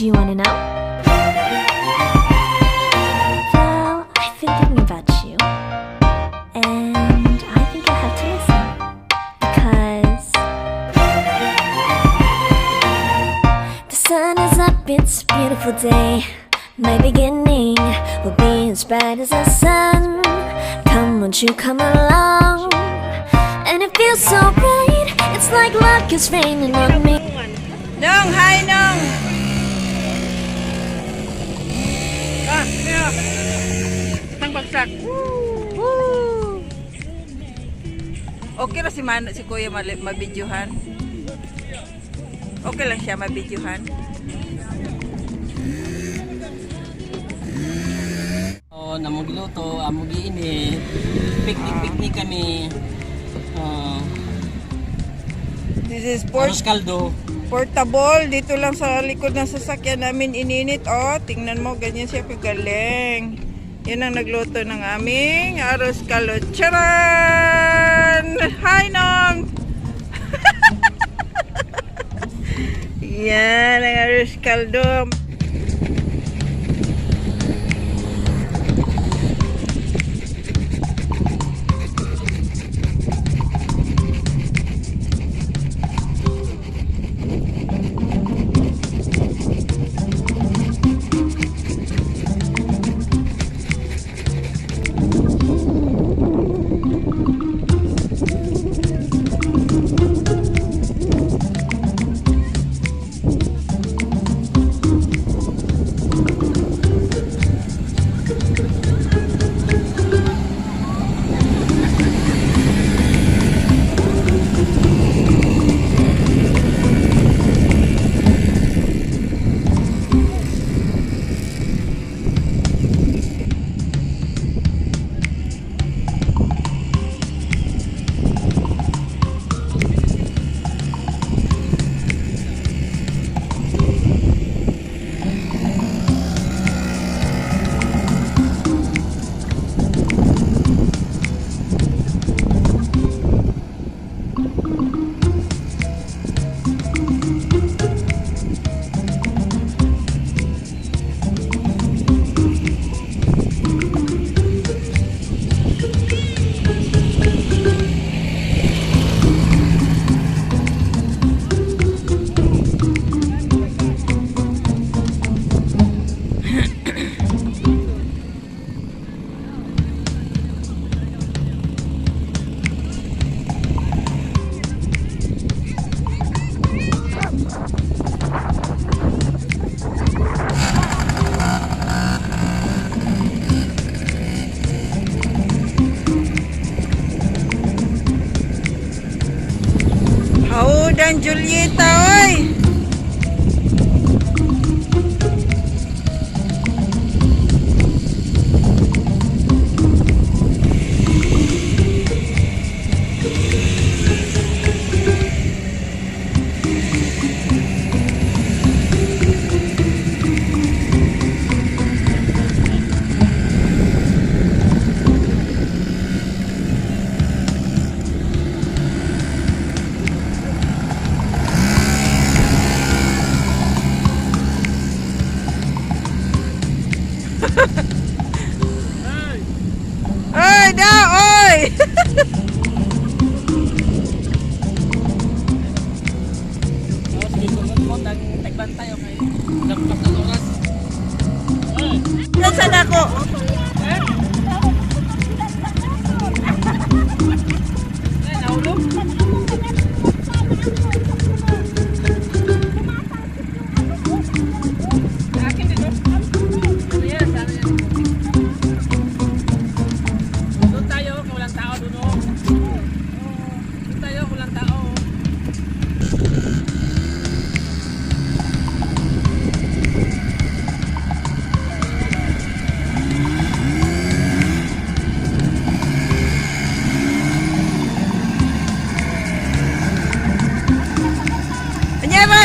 Do you want to know? Well, I've been thinking about you, and I think I have to listen, because the sun is up, it's a beautiful day. My beginning will be as bright as the sun. Come, won't you come along? And it feels so bright, it's like luck is raining on me. Nong, hi Nong! Mira! Isang bagsak. Woo! Okay na si Kuya mabidyohan? Okay lang siya mabidyohan? Namong giluto, among giinit, picnic kami. This is Arroz kaldo. portable. Dito lang sa likod ng sasakyan namin ininit. Oh, tingnan mo, ganyan siya kagaling. Yan ang nagluto ng aming arroz kaldo. Charan! Hi, Nong! Yan ang arroz kaldo. Dan Julieta, oy! Oy, daw, oy! Nasaan ako?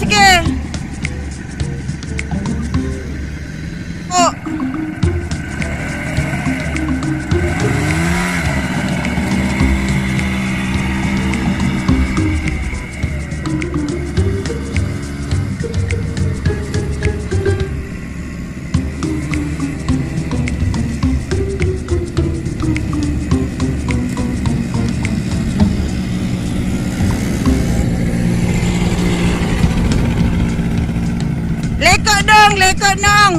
Sige! Oh! Nong, liko nong.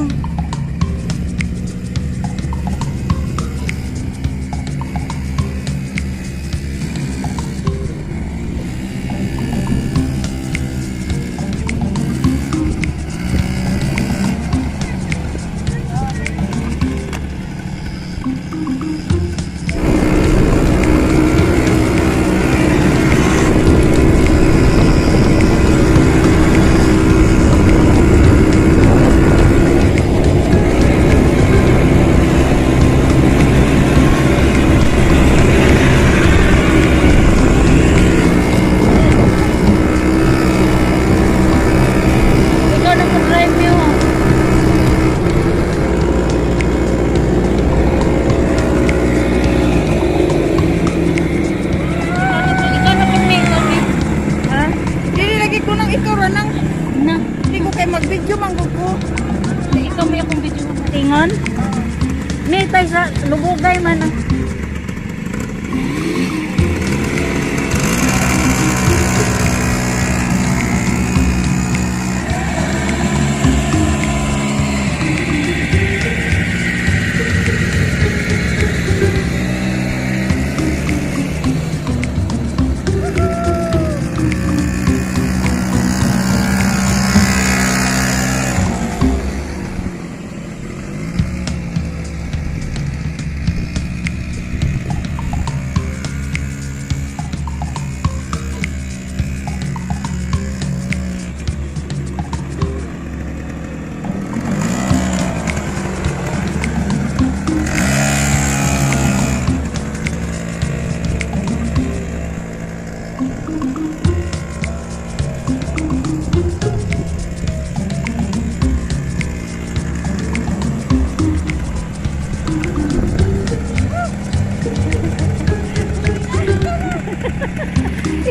Ikaw na mag-drive niyo. Ikaw na mag-makeup eh. Ha? Dili lagi ko nang ikaw ranang. Na, Hindi ko kay mag-video manggod ko. ikaw may akong video mo. Tingon? Ni, tayo sa lubugay man ah.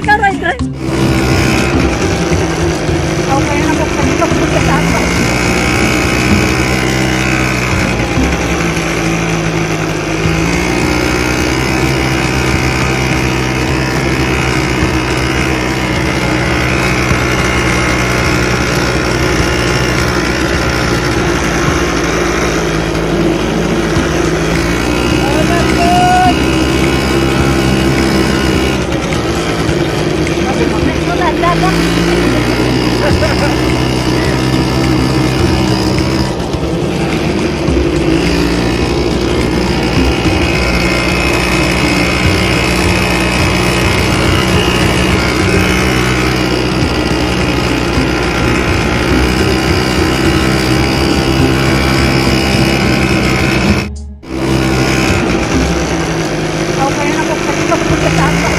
Ikaw drive. Okay na ako pagkakapag sa akin. Okay na ako pagkakapag sa akin.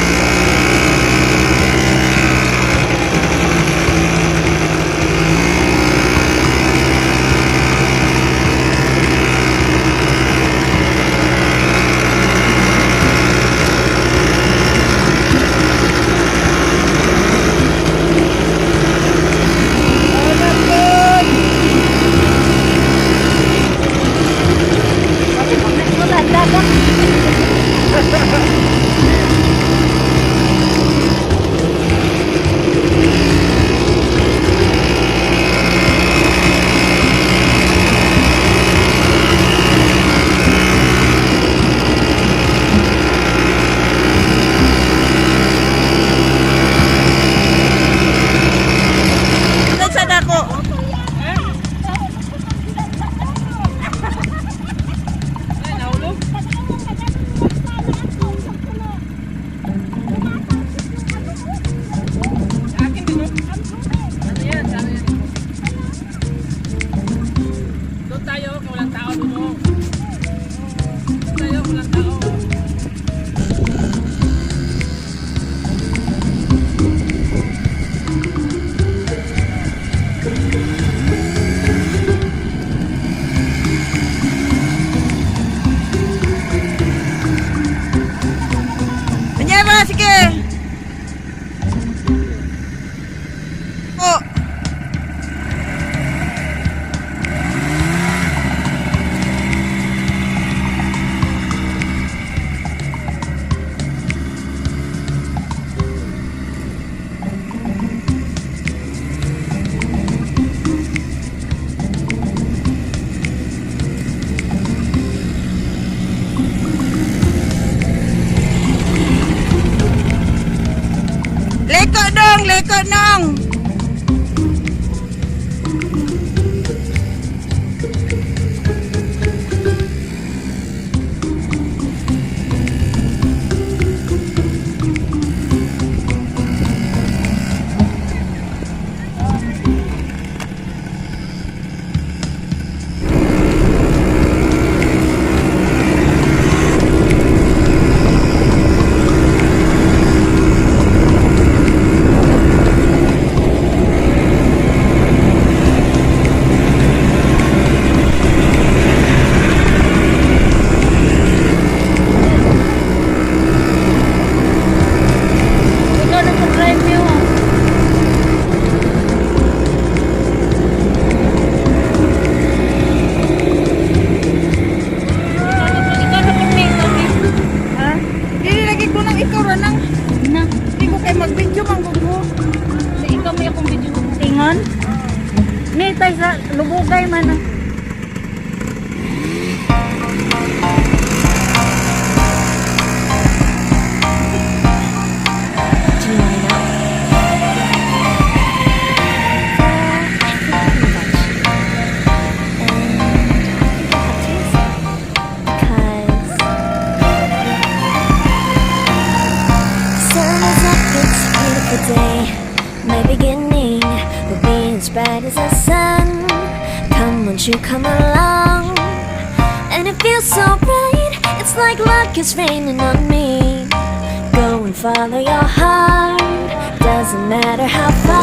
liko nong. Ikaw na pag-drive niyo. Ikaw na pag-drive. Ha? Dili lagi ko nang ikaw ra nang. Na, Di ko kay mag-video man gud mo. ikaw may akong video. Tingon? Ni tayo sa lubugay man. Do you wanna know? My beginning will be as bright as the sun. Come, won't you come along? And it feels so bright, it's like luck is raining on me. Go and follow your heart, doesn't matter how far.